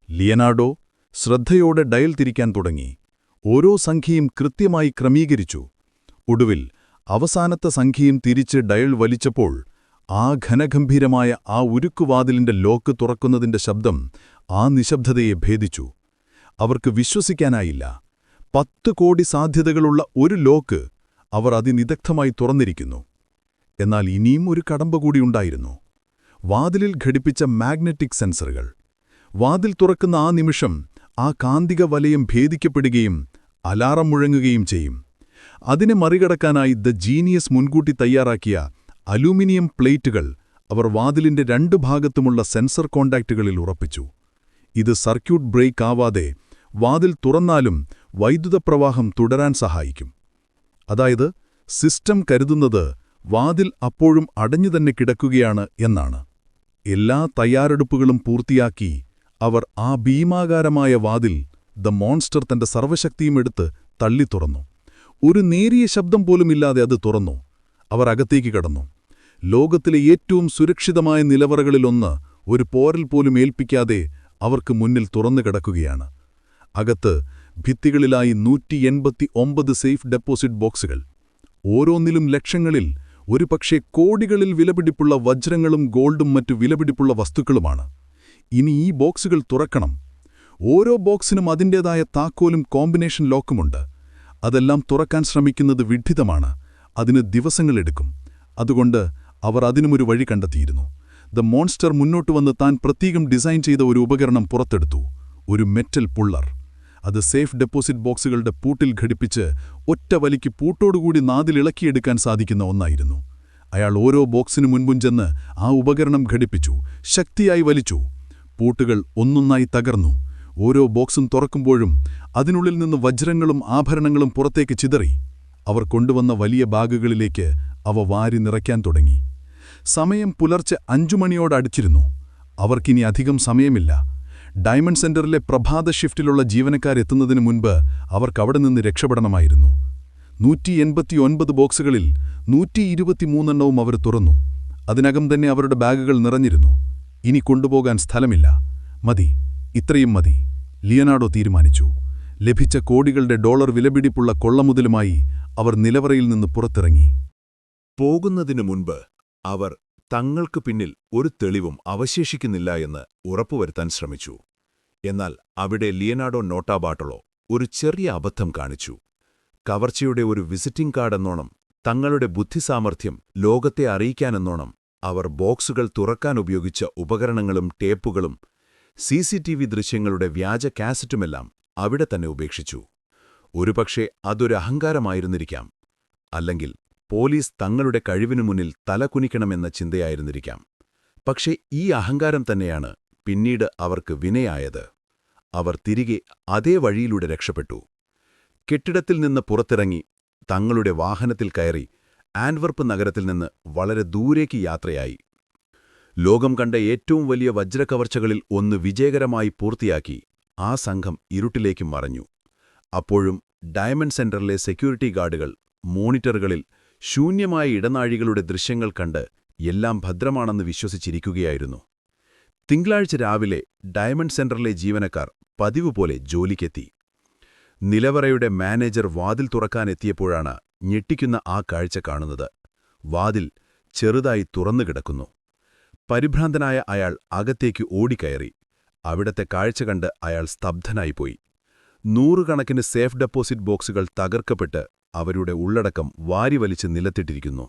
ലിയനാർഡോ ശ്രദ്ധയോടെ ഡയൽ തിരിക്കാൻ തുടങ്ങി. ഓരോ സംഖ്യയും കൃത്യമായി ക്രമീകരിച്ചു. ഒടുവിൽ അവസാനത്തെ സംഖ്യയും തിരിച്ച് ഡയൽ വലിച്ചപ്പോൾ ആ ഘനഗംഭീരമായ ആ ഉരുക്കുവാതിലിന്റെ ലോക്ക് തുറക്കുന്നതിന്റെ ശബ്ദം ആ നിശബ്ദതയെ ഭേദിച്ചു. അവർക്ക് വിശ്വസിക്കാനായില്ല. 10 കോടി സാധ്യതകളുള്ള ഒരു ലോക്ക് അവർ അതിനിദഗ്ധമായി തുറന്നിരിക്കുന്നു. എന്നാൽ ഇനിയും ഒരു കടമ്പ കൂടിയുണ്ടായിരുന്നു. വാതിലിൽ ഘടിപ്പിച്ച മാഗ്നറ്റിക് സെൻസറുകൾ. വാതിൽ തുറക്കുന്ന ആ നിമിഷം ആ കാന്തിക വലയം ഭേദിക്കപ്പെടുകയും അലാറം മുഴങ്ങുകയും ചെയ്യും. അതിനെ മറികടക്കാനായി ദ ജീനിയസ് മുൻകൂട്ടി തയ്യാറാക്കിയ അലൂമിനിയം പ്ലേറ്റുകൾ അവർ വാതിലിന്റെ 2 ഭാഗത്തുമുള്ള സെൻസർ കോണ്ടാക്റ്റുകളിൽ ഉറപ്പിച്ചു. ഇത് സർക്യൂട്ട് ബ്രേക്ക് ആവാതെ വാതിൽ തുറന്നാലും വൈദ്യുതപ്രവാഹം തുടരാൻ സഹായിക്കും. അതായത് സിസ്റ്റം കരുതുന്നത് വാതിൽ അപ്പോഴും അടഞ്ഞുതന്നെ കിടക്കുകയാണ് എന്നാണ്. എല്ലാ തയ്യാറെടുപ്പുകളും പൂർത്തിയാക്കി അവർ ആ ഭീമാകാരമായ വാതിൽ ദ മോൺസ്റ്റർ തന്റെ സർവ്വശക്തിയുമെടുത്ത് തള്ളിത്തുറന്നു. ഒരു നേരിയ ശബ്ദം പോലുമില്ലാതെ അത് തുറന്നു. അവർ അകത്തേക്ക് കടന്നു. ലോകത്തിലെ ഏറ്റവും സുരക്ഷിതമായ നിലവറകളിലൊന്ന് ഒരു പോരൽ പോലും ഏൽപ്പിക്കാതെ അവർക്ക് മുന്നിൽ തുറന്നു കിടക്കുകയാണ്. അകത്ത് ഭിത്തികളിലായി 189 സേഫ് ഡെപ്പോസിറ്റ് ബോക്സുകൾ. ഓരോന്നിലും ലക്ഷങ്ങളിൽ, ഒരുപക്ഷെ കോടികളിൽ വിലപിടിപ്പുള്ള വജ്രങ്ങളും ഗോൾഡും മറ്റു വിലപിടിപ്പുള്ള വസ്തുക്കളുമാണ്. ഇനി ഈ ബോക്സുകൾ തുറക്കണം. ഓരോ ബോക്സിനും അതിൻ്റേതായ താക്കോലും കോമ്പിനേഷൻ ലോക്കുമുണ്ട്. അതെല്ലാം തുറക്കാൻ ശ്രമിക്കുന്നത് വിഡ്ഢിതമാണ്. അതിന് ദിവസങ്ങളെടുക്കും. അതുകൊണ്ട് അവർ അതിനുമൊരു വഴി കണ്ടെത്തിയിരുന്നു. ദ മോൺസ്റ്റർ മുന്നോട്ട് വന്ന് താൻ പ്രത്യേകം ഡിസൈൻ ചെയ്ത ഒരു ഉപകരണം പുറത്തെടുത്തു. ഒരു മെറ്റൽ പുള്ളർ. അത് സേഫ് ഡെപ്പോസിറ്റ് ബോക്സുകളുടെ പൂട്ടിൽ ഘടിപ്പിച്ച് ഒറ്റ വലിക്ക് പൂട്ടോടുകൂടി നാദിലിളക്കിയെടുക്കാൻ സാധിക്കുന്ന ഒന്നായിരുന്നു. അയാൾ ഓരോ ബോക്സിനു മുൻപും ചെന്ന് ആ ഉപകരണം ഘടിപ്പിച്ചു. ശക്തിയായി വലിച്ചു. പൂട്ടുകൾ ഒന്നൊന്നായി തകർന്നു. ഓരോ ബോക്സും തുറക്കുമ്പോഴും അതിനുള്ളിൽ നിന്ന് വജ്രങ്ങളും ആഭരണങ്ങളും പുറത്തേക്ക് ചിതറി. അവർ കൊണ്ടുവന്ന വലിയ ബാഗുകളിലേക്ക് അവ വാരി നിറയ്ക്കാൻ തുടങ്ങി. സമയം പുലർച്ചെ 5 മണിയോടടുത്തിരുന്നു. അവർക്കിനി അധികം സമയമില്ല. ഡയമണ്ട് സെന്ററിലെ പ്രഭാത ഷിഫ്റ്റിലുള്ള ജീവനക്കാരെത്തുന്നതിനു മുൻപ് അവർക്കവിടെ നിന്ന് രക്ഷപ്പെടണമായിരുന്നു. 189 ബോക്സുകളിൽ 123 എണ്ണവും അവർ തുറന്നു. അതിനകം തന്നെ അവരുടെ ബാഗുകൾ നിറഞ്ഞിരുന്നു. ഇനി കൊണ്ടുപോകാൻ സ്ഥലമില്ല. മതി, ഇത്രയും മതി, ലിയനാർഡോ തീരുമാനിച്ചു. ലഭിച്ച കോടികളുടെ ഡോളർ വിലപിടിപ്പുള്ള കൊള്ളമുതലുമായി അവർ നിലവറയിൽ നിന്ന് പുറത്തിറങ്ങി. പോകുന്നതിനു മുൻപ് അവർ തങ്ങൾക്കു പിന്നിൽ ഒരു തെളിവും അവശേഷിക്കുന്നില്ല എന്ന് ഉറപ്പുവരുത്താൻ ശ്രമിച്ചു. എന്നാൽ അവിടെ ലിയനാർഡോ നോട്ടാബാർട്ടോളോ ഒരു ചെറിയ അബദ്ധം കാണിച്ചു. കവർച്ചയുടെ ഒരു വിസിറ്റിംഗ് കാർഡെന്നോണം, തങ്ങളുടെ ബുദ്ധിസാമർഥ്യം ലോകത്തെ അറിയിക്കാനെന്നോണം അവർ ബോക്സുകൾ തുറക്കാൻ ഉപയോഗിച്ച ഉപകരണങ്ങളും ടേപ്പുകളും CCTV ദൃശ്യങ്ങളുടെ വ്യാജ കാസറ്റുമെല്ലാം അവിടെ തന്നെ ഉപേക്ഷിച്ചു. ഒരുപക്ഷെ അതൊരു അഹങ്കാരമായിരുന്നിരിക്കാം. അല്ലെങ്കിൽ പോലീസ് തങ്ങളുടെ കഴിവിനു മുന്നിൽ തലകുനിക്കണമെന്ന ചിന്തയായിരുന്നിരിക്കാം. പക്ഷേ ഈ അഹങ്കാരം തന്നെയാണ് പിന്നീട് അവർക്ക് വിനയായത്. അവർ തിരികെ അതേ വഴിയിലൂടെ രക്ഷപ്പെട്ടു. കെട്ടിടത്തിൽ നിന്ന് പുറത്തിറങ്ങി തങ്ങളുടെ വാഹനത്തിൽ കയറി ആൻറ്റ്വർപ്പ് നഗരത്തിൽ നിന്ന് വളരെ ദൂരേക്ക് യാത്രയായി. ലോകം കണ്ട ഏറ്റവും വലിയ വജ്രകവർച്ചകളിൽ ഒന്ന് വിജയകരമായി പൂർത്തിയാക്കി ആ സംഘം ഇരുട്ടിലേക്കും മറഞ്ഞു. അപ്പോഴും ഡയമണ്ട് സെന്ററിലെ സെക്യൂരിറ്റി ഗാർഡുകൾ മോണിറ്ററുകളിൽ ശൂന്യമായ ഇടനാഴികളുടെ ദൃശ്യങ്ങൾ കണ്ട് എല്ലാം ഭദ്രമാണെന്ന് വിശ്വസിച്ചിരിക്കുകയായിരുന്നു. തിങ്കളാഴ്ച രാവിലെ ഡയമണ്ട് സെന്ററിലെ ജീവനക്കാർ പതിവുപോലെ ജോലിക്കെത്തി. നിലവറയുടെ മാനേജർ വാതിൽ തുറക്കാനെത്തിയപ്പോഴാണ് ഞെട്ടിക്കുന്ന ആ കാഴ്ച കാണുന്നത്. വാതിൽ ചെറുതായി തുറന്നുകിടക്കുന്നു. പരിഭ്രാന്തനായ അയാൾ അകത്തേക്ക് ഓടിക്കയറി. അവിടത്തെ കാഴ്ച കണ്ട് അയാൾ സ്തബ്ധനായിപ്പോയി. നൂറുകണക്കിന് സേഫ് ഡെപ്പോസിറ്റ് ബോക്സുകൾ തകർക്കപ്പെട്ട് അവരുടെ ഉള്ളടക്കം വാരിവലിച്ച് നിലത്തിട്ടിരിക്കുന്നു.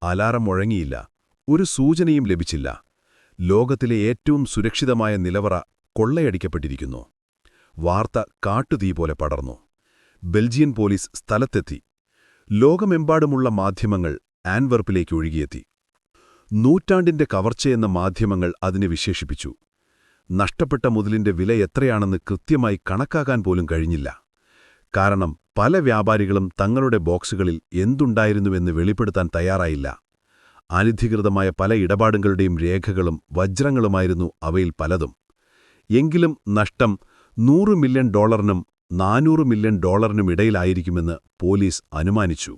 അലാറം മുഴങ്ങിയില്ല. ഒരു സൂചനയും ലഭിച്ചില്ല. ലോകത്തിലെ ഏറ്റവും സുരക്ഷിതമായ നിലവറ കൊള്ളയടിക്കപ്പെട്ടിരിക്കുന്നു. വാർത്ത കാട്ടുതീ പോലെ പടർന്നു. ബെൽജിയൻ പോലീസ് സ്ഥലത്തെത്തി. ലോകമെമ്പാടുമുള്ള മാധ്യമങ്ങൾ ആൻവെർപ്പിലേക്ക് ഒഴുകിയെത്തി. നൂറ്റാണ്ടിന്റെ കവർച്ചയെന്ന മാധ്യമങ്ങൾ അതിനെ വിശേഷിപ്പിച്ചു. നഷ്ടപ്പെട്ട മുതലിന്റെ വില എത്രയാണെന്ന് കൃത്യമായി കണക്കാക്കാൻ പോലും കഴിഞ്ഞില്ല. കാരണം പല വ്യാപാരികളും തങ്ങളുടെ ബോക്സുകളിൽ എന്തുണ്ടായിരുന്നുവെന്ന് വെളിപ്പെടുത്താൻ തയ്യാറായില്ല. അനധികൃതമായ പല ഇടപാടുകളുടെയും രേഖകളും വജ്രങ്ങളുമായിരുന്നു അവയിൽ പലതും. എങ്കിലും നഷ്ടം $100 മില്യൺ 400 മില്യൺ ഇടയിലായിരിക്കുമെന്ന് പോലീസ് അനുമാനിച്ചു.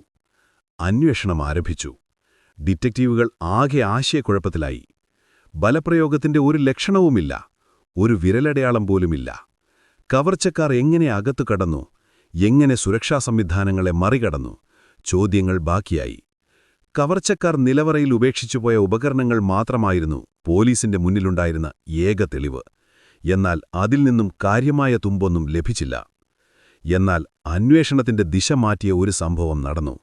അന്വേഷണം ആരംഭിച്ചു. ഡിറ്റക്റ്റീവുകൾ ആകെ ആശയക്കുഴപ്പത്തിലായി. ബലപ്രയോഗത്തിന്റെ ഒരു ലക്ഷണവുമില്ല. ഒരു വിരലടയാളം പോലുമില്ല. കവർച്ചക്കാർ എങ്ങനെ അകത്തു കടന്നു? എങ്ങനെ സുരക്ഷാ സംവിധാനങ്ങളെ മറികടന്നു? ചോദ്യങ്ങൾ ബാക്കിയായി. കവർച്ചക്കാർ നിലവറയിൽ ഉപേക്ഷിച്ചുപോയ ഉപകരണങ്ങൾ മാത്രമായിരുന്നു പോലീസിന്റെ മുന്നിലുണ്ടായിരുന്ന ഏക തെളിവ്. എന്നാൽ അതിൽ നിന്നും കാര്യമായ തുമ്പൊന്നും ലഭിച്ചില്ല. എന്നാൽ അന്വേഷണത്തിന്റെ ദിശ മാറ്റിയ ഒരു സംഭവം നടന്നു.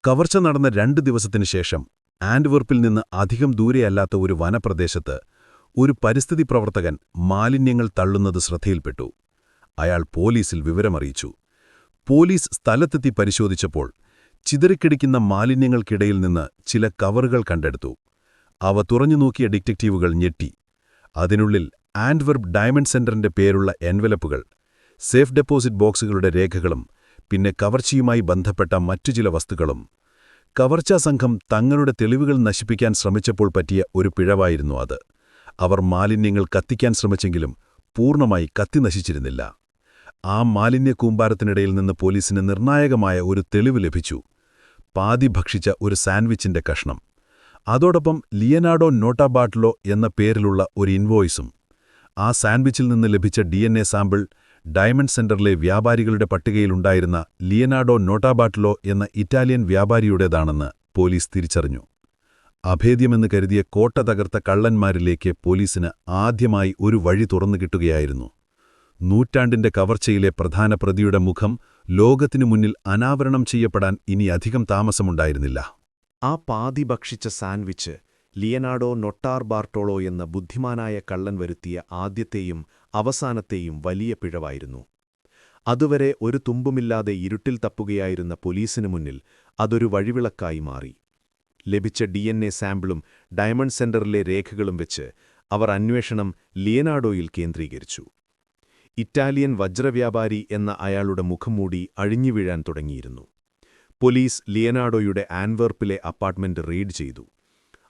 കവർച്ച നടന്ന 2 ദിവസത്തിനു ശേഷം ആൻഡ്വെർപ്പിൽ നിന്ന് അധികം ദൂരെയല്ലാത്ത ഒരു വനപ്രദേശത്ത് ഒരു പരിസ്ഥിതി പ്രവർത്തകൻ മാലിന്യങ്ങൾ തള്ളുന്നത് ശ്രദ്ധയിൽപ്പെട്ടു. അയാൾ പോലീസിൽ വിവരമറിയിച്ചു. പോലീസ് സ്ഥലത്തെത്തി പരിശോധിച്ചപ്പോൾ ചിതറിക്കിടിക്കുന്ന മാലിന്യങ്ങൾക്കിടയിൽ നിന്ന് ചില കവറുകൾ കണ്ടെടുത്തു. അവ തുറഞ്ഞുനോക്കിയ ഡിറ്റക്റ്റീവുകൾ ഞെട്ടി. അതിനുള്ളിൽ ആൻഡ്വെർപ്പ് ഡയമണ്ട് സെന്ററിന്റെ പേരുള്ള എൻവലപ്പുകൾ, സേഫ് ഡെപ്പോസിറ്റ് ബോക്സുകളുടെ രേഖകളും പിന്നെ കവർച്ചയുമായി ബന്ധപ്പെട്ട മറ്റു ചില വസ്തുക്കളും. കവർച്ചാ സംഘം തങ്ങളുടെ തെളിവുകൾ നശിപ്പിക്കാൻ ശ്രമിച്ചപ്പോൾ പറ്റിയ ഒരു പിഴവായിരുന്നു അത്. അവർ മാലിന്യങ്ങൾ കത്തിക്കാൻ ശ്രമിച്ചെങ്കിലും പൂർണ്ണമായി കത്തിനശിച്ചിരുന്നില്ല. ആ മാലിന്യ കൂമ്പാരത്തിനിടയിൽ നിന്ന് പോലീസിന് നിർണായകമായ ഒരു തെളിവ് ലഭിച്ചു. പാതി ഭക്ഷിച്ച ഒരു സാൻഡ്വിച്ചിന്റെ കഷ്ണം. അതോടൊപ്പം ലിയനാർഡോ നോട്ടാബാർട്ടലോ എന്ന പേരിലുള്ള ഒരു ഇൻവോയ്സും. ആ സാൻഡ്വിച്ചിൽ നിന്ന് ലഭിച്ച DNA സാമ്പിൾ ഡയമണ്ട് സെന്ററിലെ വ്യാപാരികളുടെ പട്ടികയിലുണ്ടായിരുന്ന ലിയനാർഡോ നോട്ടാബാർട്ടലോ എന്ന ഇറ്റാലിയൻ വ്യാപാരിയുടേതാണെന്ന് പോലീസ് തിരിച്ചറിഞ്ഞു. അഭേദ്യമെന്ന് കരുതിയ കോട്ട തകർത്ത കള്ളന്മാരിലേക്ക് പോലീസിന് ആദ്യമായി ഒരു വഴി തുറന്നുകിട്ടുകയായിരുന്നു. നൂറ്റാണ്ടിന്റെ കവർച്ചയിലെ പ്രധാന പ്രതിയുടെ മുഖം ലോകത്തിനു മുന്നിൽ അനാവരണം ചെയ്യപ്പെടാൻ ഇനി അധികം താമസമുണ്ടായിരുന്നില്ല. ആ പാതി ഭക്ഷിച്ച സാൻഡ്വിച്ച് ലിയനാർഡോ നോട്ടാർബാർട്ടോളോ എന്ന ബുദ്ധിമാനായ കള്ളൻ വരുത്തിയ ആദ്യത്തെയും അവസാനത്തെയും വലിയ പിഴവായിരുന്നു. അതുവരെ ഒരു തുമ്പുമില്ലാതെ ഇരുട്ടിൽ തപ്പുകയായിരുന്ന പോലീസിനു മുന്നിൽ അതൊരു വഴിവിളക്കായി മാറി. ലഭിച്ച DNA സാമ്പിളും ഡയമണ്ട് സെന്ററിലെ രേഖകളും വെച്ച് അവർ അന്വേഷണം ലിയനാർഡോയിൽ കേന്ദ്രീകരിച്ചു. ഇറ്റാലിയൻ വജ്രവ്യാപാരി എന്ന അയാളുടെ മുഖംമൂടി അഴിഞ്ഞുവീഴാൻ തുടങ്ങിയിരുന്നു. പോലീസ് ലിയനാർഡോയുടെ ആൻവെർപ്പിലെ അപ്പാർട്ട്മെന്റ് റെയ്ഡ് ചെയ്തു.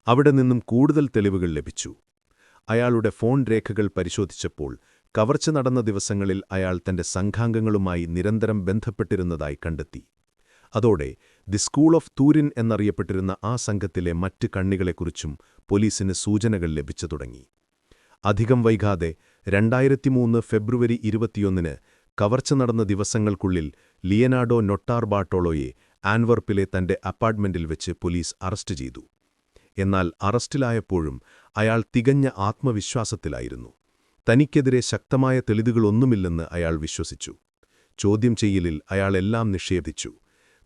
അവിടെ നിന്നും കൂടുതൽ തെളിവുകൾ ലഭിച്ചു. അയാളുടെ ഫോൺ രേഖകൾ പരിശോധിച്ചപ്പോൾ കവർച്ച നടന്ന ദിവസങ്ങളിൽ അയാൾ തന്റെ സംഘാംഗങ്ങളുമായി നിരന്തരം ബന്ധപ്പെട്ടിരുന്നതായി കണ്ടെത്തി. അതോടെ ദി സ്കൂൾ ഓഫ് തൂരിൻ എന്നറിയപ്പെട്ടിരുന്ന ആ സംഘത്തിലെ മറ്റ് കണ്ണികളെക്കുറിച്ചും പോലീസിന് സൂചനകൾ ലഭിച്ചു തുടങ്ങി. അധികം വൈകാതെ 2003 ഫെബ്രുവരി 21 കവർച്ച നടന്ന ദിവസങ്ങൾക്കുള്ളിൽ ലിയനാർഡോ നോട്ടാർബാർട്ടോളോയെ ആൻവെർപ്പിലെ തന്റെ അപ്പാർട്ട്മെന്റിൽ വെച്ച് പോലീസ് അറസ്റ്റ് ചെയ്തു. എന്നാൽ അറസ്റ്റിലായപ്പോഴും അയാൾ തികഞ്ഞ ആത്മവിശ്വാസത്തിലായിരുന്നു. തനിക്കെതിരെ ശക്തമായ തെളിവുകളൊന്നുമില്ലെന്ന് അയാൾ വിശ്വസിച്ചു. ചോദ്യം ചെയ്യലിൽ അയാളെല്ലാം നിഷേധിച്ചു.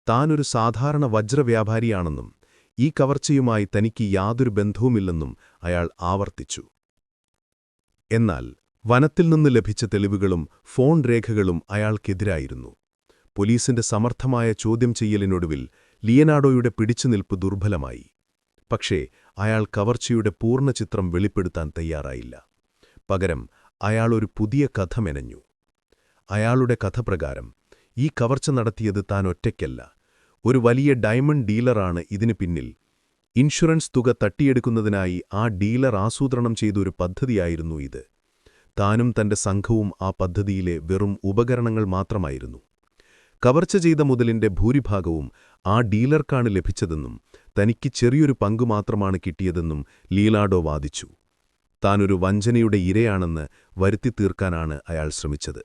താനൊരു സാധാരണ വജ്രവ്യാപാരിയാണെന്നും ഈ കവർച്ചയുമായി തനിക്ക് യാതൊരു ബന്ധവുമില്ലെന്നും അയാൾ ആവർത്തിച്ചു. എന്നാൽ വനത്തിൽ നിന്ന് ലഭിച്ച തെളിവുകളും ഫോൺ രേഖകളും അയാൾക്കെതിരായിരുന്നു. പോലീസിന്റെ സമർത്ഥമായ ചോദ്യം ചെയ്യലിനൊടുവിൽ ലിയനാർഡോയുടെ പിടിച്ചുനിൽപ്പ് ദുർബലമായി. പക്ഷേ അയാൾ കവർച്ചയുടെ പൂർണ്ണചിത്രം വെളിപ്പെടുത്താൻ തയ്യാറായില്ല. പകരം അയാൾ ഒരു പുതിയ കഥ മെനഞ്ഞു. അയാളുടെ കഥപ്രകാരം ഈ കവർച്ച നടത്തിയത് താൻ ഒറ്റയ്ക്കല്ല, ഒരു വലിയ ഡയമണ്ട് ഡീലറാണ് ഇതിനു പിന്നിൽ. ഇൻഷുറൻസ് തുക തട്ടിയെടുക്കുന്നതിനായി ആ ഡീലർ ആസൂത്രണം ചെയ്തൊരു പദ്ധതിയായിരുന്നു ഇത്. താനും തന്റെ സംഘവും ആ പദ്ധതിയിലെ വെറും ഉപകരണങ്ങൾ മാത്രമായിരുന്നു. കവർച്ച ചെയ്ത മുതലിന്റെ ഭൂരിഭാഗവും ആ ഡീലർക്കാണ് ലഭിച്ചതെന്നും തനിക്ക് ചെറിയൊരു പങ്കു മാത്രമാണ് കിട്ടിയതെന്നും ലിയനാർഡോ വാദിച്ചു. താനൊരു വഞ്ചനയുടെ ഇരയാണെന്ന് വരുത്തിത്തീർക്കാനാണ് അയാൾ ശ്രമിച്ചത്.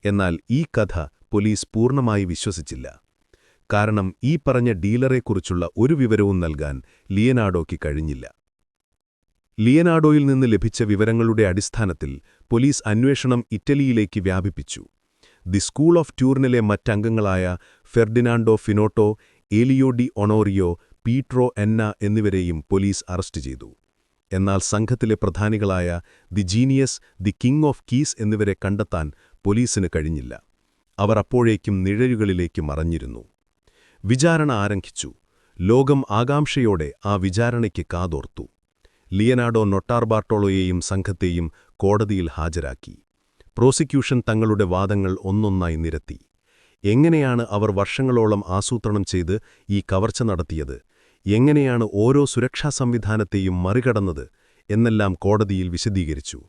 എന്നാൽ ഈ കഥ പോലീസ് പൂർണ്ണമായി വിശ്വസിച്ചില്ല. കാരണം ഈ പറഞ്ഞ ഡീലറെക്കുറിച്ചുള്ള ഒരു വിവരവും നൽകാൻ ലിയനാർഡോയ്ക്ക് കഴിഞ്ഞില്ല. ലിയനാർഡോയിൽ നിന്ന് ലഭിച്ച വിവരങ്ങളുടെ അടിസ്ഥാനത്തിൽ പോലീസ് അന്വേഷണം ഇറ്റലിയിലേക്ക് വ്യാപിപ്പിച്ചു. ദി സ്കൂൾ ഓഫ് ട്യൂറിനിലെ മറ്റംഗങ്ങളായ Ferdinando Finotto, Elio Di Onorio, Pietro എന്ന എന്നിവരെയും പോലീസ് അറസ്റ്റ് ചെയ്തു. എന്നാൽ സംഘത്തിലെ പ്രധാനികളായ the genius, the king of keys എന്നിവരെ കണ്ടെത്താൻ പോലീസിന് കഴിഞ്ഞില്ല. അവർ അപ്പോഴേക്കും നിഴലുകളിലേക്ക് മറഞ്ഞിരുന്നു. വിചാരണ ആരംഭിച്ചു. ലോകം ആകാംക്ഷയോടെ ആ വിചാരണയ്ക്ക് കാതോർത്തു. ലിയനാർഡോ നൊട്ടാർബാർട്ടോളോയെയും സംഘത്തെയും കോടതിയിൽ ഹാജരാക്കി. പ്രോസിക്യൂഷൻ തങ്ങളുടെ വാദങ്ങൾ ഒന്നൊന്നായി നിരത്തി. എങ്ങനെയാണ് അവർ വർഷങ്ങളോളം ആസൂത്രണം ചെയ്ത് ഈ കവർച്ച നടത്തിയത്, എങ്ങനെയാണ് ഓരോ സുരക്ഷാ സംവിധാനത്തെയും മറികടന്നത് എന്നെല്ലാം കോടതിയിൽ വിശദീകരിച്ചു.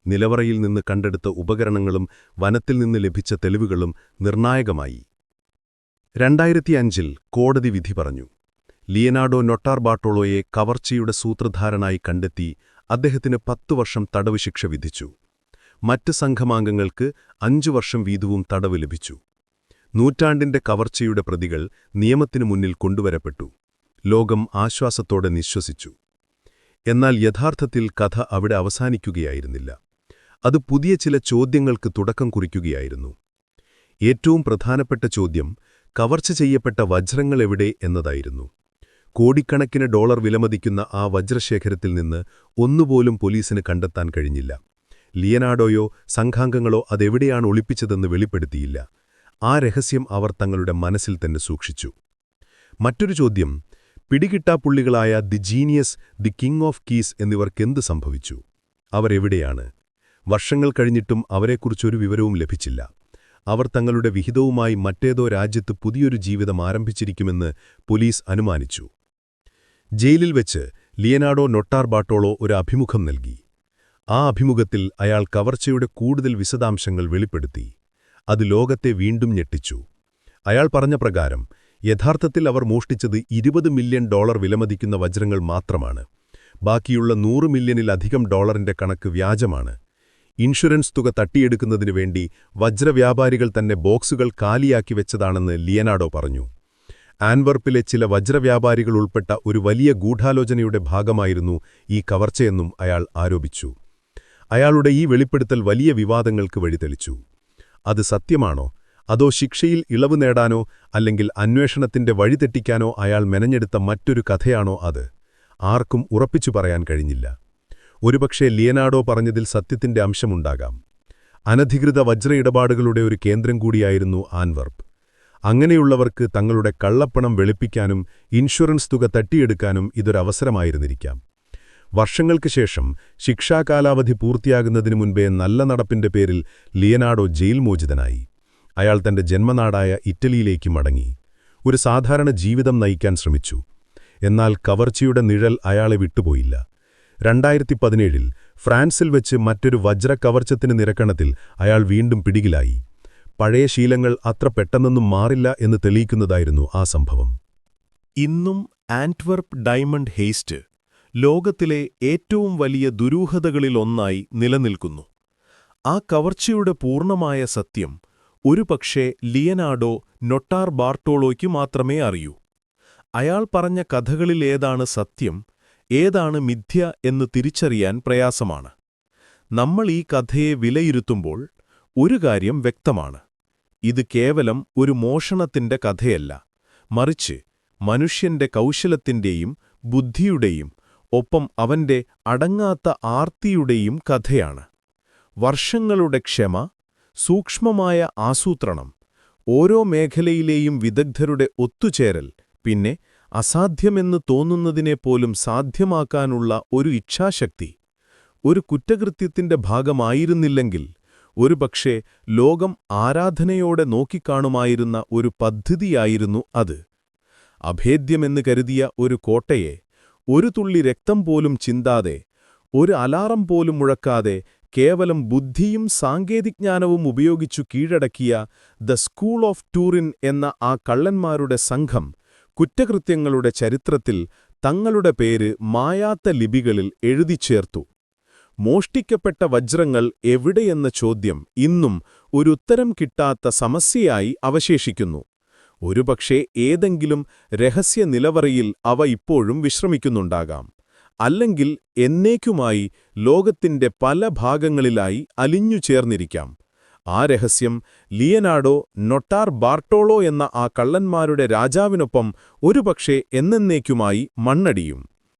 നിലവറയിൽ നിന്ന് കണ്ടെടുത്ത ഉപകരണങ്ങളും വനത്തിൽ നിന്ന് ലഭിച്ച തെളിവുകളും നിർണായകമായി. 2005 കോടതി വിധി പറഞ്ഞു. ലിയനാർഡോ നൊട്ടാർബാർട്ടോളോയെ കവർച്ചയുടെ സൂത്രധാരനായി കണ്ടെത്തി അദ്ദേഹത്തിന് 10 വർഷം തടവ് ശിക്ഷ വിധിച്ചു. മറ്റ് സംഘമാംഗങ്ങൾക്ക് 5 വർഷം വീതവും തടവ് ലഭിച്ചു. നൂറ്റാണ്ടിന്റെ കവർച്ചയുടെ പ്രതികൾ നിയമത്തിനു മുന്നിൽ കൊണ്ടുവരപ്പെട്ടു. ലോകം ആശ്വാസത്തോടെ നിശ്വസിച്ചു. എന്നാൽ യഥാർത്ഥത്തിൽ കഥ അവിടെ അവസാനിക്കുകയായിരുന്നില്ല. അത് പുതിയ ചില ചോദ്യങ്ങൾക്ക് തുടക്കം കുറിക്കുകയായിരുന്നു. ഏറ്റവും പ്രധാനപ്പെട്ട ചോദ്യം കവർച്ച ചെയ്യപ്പെട്ട വജ്രങ്ങൾ എവിടെ എന്നതായിരുന്നു. കോടിക്കണക്കിന് ഡോളർ വിലമതിക്കുന്ന ആ വജ്രശേഖരത്തിൽ നിന്ന് ഒന്നുപോലും പോലീസിന് കണ്ടെത്താൻ കഴിഞ്ഞില്ല. ലിയനാർഡോയോ സംഘാംഗങ്ങളോ അതെവിടെയാണ് ഒളിപ്പിച്ചതെന്ന് വെളിപ്പെടുത്തിയില്ല. ആ രഹസ്യം അവർ തങ്ങളുടെ മനസ്സിൽ തന്നെ സൂക്ഷിച്ചു. മറ്റൊരു ചോദ്യം, പിടികിട്ടാപ്പുള്ളികളായ the genius, the king of keys എന്നിവർക്കെന്ത് സംഭവിച്ചു? അവരെവിടെയാണ്? വർഷങ്ങൾ കഴിഞ്ഞിട്ടും അവരെക്കുറിച്ചൊരു വിവരവും ലഭിച്ചില്ല. അവർ തങ്ങളുടെ വിഹിതവുമായി മറ്റേതോ രാജ്യത്ത് പുതിയൊരു ജീവിതം ആരംഭിച്ചിരിക്കുമെന്ന് പോലീസ് അനുമാനിച്ചു. ജയിലിൽ വെച്ച് ലിയനാർഡോ നൊട്ടാർബാർട്ടോളോ ഒരു അഭിമുഖം നൽകി. ആ അഭിമുഖത്തിൽ അയാൾ കവർച്ചയുടെ കൂടുതൽ വിശദാംശങ്ങൾ വെളിപ്പെടുത്തി. അത് ലോകത്തെ വീണ്ടും ഞെട്ടിച്ചു. അയാൾ പറഞ്ഞ പ്രകാരം യഥാർത്ഥത്തിൽ അവർ മോഷ്ടിച്ചത് $20 മില്യൺ വിലമതിക്കുന്ന വജ്രങ്ങൾ മാത്രമാണ്. ബാക്കിയുള്ള $100 മില്യണിലധികം ഡോളറിന്റെ കണക്ക് വ്യാജമാണ്. ഇൻഷുറൻസ് തുക തട്ടിയെടുക്കുന്നതിനു വേണ്ടി വജ്രവ്യാപാരികൾ തന്നെ ബോക്സുകൾ കാലിയാക്കി വെച്ചതാണെന്ന് ലിയനാർഡോ പറഞ്ഞു. ആൻവർപ്പിലെ ചില വജ്രവ്യാപാരികൾ ഉൾപ്പെട്ട ഒരു വലിയ ഗൂഢാലോചനയുടെ ഭാഗമായിരുന്നു ഈ കവർച്ചയെന്നും അയാൾ ആരോപിച്ചു. അയാളുടെ ഈ വെളിപ്പെടുത്തൽ വലിയ വിവാദങ്ങൾക്ക് വഴിതെളിച്ചു. അത് സത്യമാണോ, അതോ ശിക്ഷയിൽ ഇളവ് നേടാനോ അല്ലെങ്കിൽ അന്വേഷണത്തിന്റെ വഴിതെറ്റിക്കാനോ അയാൾ മെനഞ്ഞെടുത്ത മറ്റൊരു കഥയാണോ അത്? ആർക്കും ഉറപ്പിച്ചു പറയാൻ കഴിഞ്ഞില്ല. ഒരുപക്ഷേ ലിയനാർഡോ പറഞ്ഞതിൽ സത്യത്തിന്റെ അംശമുണ്ടാകാം. അനധികൃത വജ്ര ഇടപാടുകളുടെ ഒരു കേന്ദ്രം കൂടിയായിരുന്നു ആൻവർപ്പ്. അങ്ങനെയുള്ളവർക്ക് തങ്ങളുടെ കള്ളപ്പണം വെളുപ്പിക്കാനും ഇൻഷുറൻസ് തുക തട്ടിയെടുക്കാനും ഇതൊരവസരമായിരുന്നിരിക്കാം. വർഷങ്ങൾക്ക് ശേഷം ശിക്ഷാകാലാവധി പൂർത്തിയാകുന്നതിനു മുൻപേ നല്ല നടപ്പിന്റെ പേരിൽ ലിയനാർഡോ ജയിൽ മോചിതനായി. അയാൾ തന്റെ ജന്മനാടായ ഇറ്റലിയിലേക്ക് മടങ്ങി. ഒരു സാധാരണ ജീവിതം നയിക്കാൻ ശ്രമിച്ചു. എന്നാൽ കവർച്ചയുടെ നിഴൽ അയാളെ വിട്ടുപോയില്ല. 2017 ഫ്രാൻസിൽ വെച്ച് മറ്റൊരു വജ്ര കവർച്ചത്തിന് നിരക്കണത്തിൽ അയാൾ വീണ്ടും പിടിയിലായി. പഴയ ശീലങ്ങൾ അത്ര പെട്ടെന്നൊന്നും മാറില്ല എന്ന് തെളിയിക്കുന്നതായിരുന്നു ആ സംഭവം. ഇന്നും ആന്റ്വർപ്പ് ഡയമണ്ട് ഹെയ്സ്റ്റ് ലോകത്തിലെ ഏറ്റവും വലിയ ദുരൂഹതകളിലൊന്നായി നിലനിൽക്കുന്നു. ആ കവർച്ചയുടെ പൂർണ്ണമായ സത്യം ഒരുപക്ഷേ ലിയനാർഡോ നൊട്ടാർബാർട്ടോളോയ്ക്ക് മാത്രമേ അറിയൂ. അയാൾ പറഞ്ഞ കഥകളിലേതാണ് സത്യം, ഏതാണ് മിഥ്യ എന്ന് തിരിച്ചറിയാൻ പ്രയാസമാണ്. നമ്മൾ ഈ കഥയെ വിലയിരുത്തുമ്പോൾ ഒരു കാര്യം വ്യക്തമാണ്. ഇത് കേവലം ഒരു മോഷണത്തിന്റെ കഥയല്ല, മറിച്ച് മനുഷ്യന്റെ കൗശലത്തിന്റെയും ബുദ്ധിയുടെയും ഒപ്പം അവന്റെ അടങ്ങാത്ത ആർത്തിയുടെയും കഥയാണ്. വർഷങ്ങളുടെ ക്ഷമ, സൂക്ഷ്മമായ ആസൂത്രണം, ഓരോ മേഖലയിലെയും വിദഗ്ധരുടെ ഒത്തുചേരൽ, പിന്നെ അസാധ്യമെന്ന് തോന്നുന്നതിനെപ്പോലും സാധ്യമാക്കാനുള്ള ഒരു ഇച്ഛാശക്തി. ഒരു കുറ്റകൃത്യത്തിന്റെ ഭാഗമായിരുന്നില്ലെങ്കിൽ ഒരുപക്ഷേ ലോകം ആരാധനയോടെ നോക്കിക്കാണുമായിരുന്ന ഒരു പദ്ധതിയായിരുന്നു അത്. അഭേദ്യമെന്ന് കരുതിയ ഒരു കോട്ടയെ ഒരു തുള്ളി രക്തം പോലും ചിന്താതെ, ഒരു അലാറം പോലും മുഴക്കാതെ കേവലം ബുദ്ധിയും സാങ്കേതിജ്ഞാനവും ഉപയോഗിച്ചു കീഴടക്കിയ ദ സ്കൂൾ ഓഫ് ടൂറിൻ എന്ന ആ കള്ളന്മാരുടെ സംഘം കുറ്റകൃത്യങ്ങളുടെ ചരിത്രത്തിൽ തങ്ങളുടെ പേര് മായാത്ത ലിപികളിൽ എഴുതിച്ചേർത്തു. മോഷ്ടിക്കപ്പെട്ട വജ്രങ്ങൾ എവിടെയെന്ന ചോദ്യം ഇന്നും ഒരുത്തരം കിട്ടാത്ത സമസ്യയായി അവശേഷിക്കുന്നു. ഒരുപക്ഷേ ഏതെങ്കിലും രഹസ്യ നിലവറയിൽ അവ ഇപ്പോഴും വിശ്രമിക്കുന്നുണ്ടാകാം. അല്ലെങ്കിൽ എന്നേക്കുമായി ലോകത്തിന്റെ പല ഭാഗങ്ങളിലായി അലിഞ്ഞു ചേർന്നിരിക്കാം. ആ രഹസ്യം ലിയനാർഡോ നൊട്ടാർ ബാർട്ടോളോ എന്ന ആ കള്ളന്മാരുടെ രാജാവിനൊപ്പം ഒരുപക്ഷേ എന്നേക്കുമായി മണ്ണടിയും.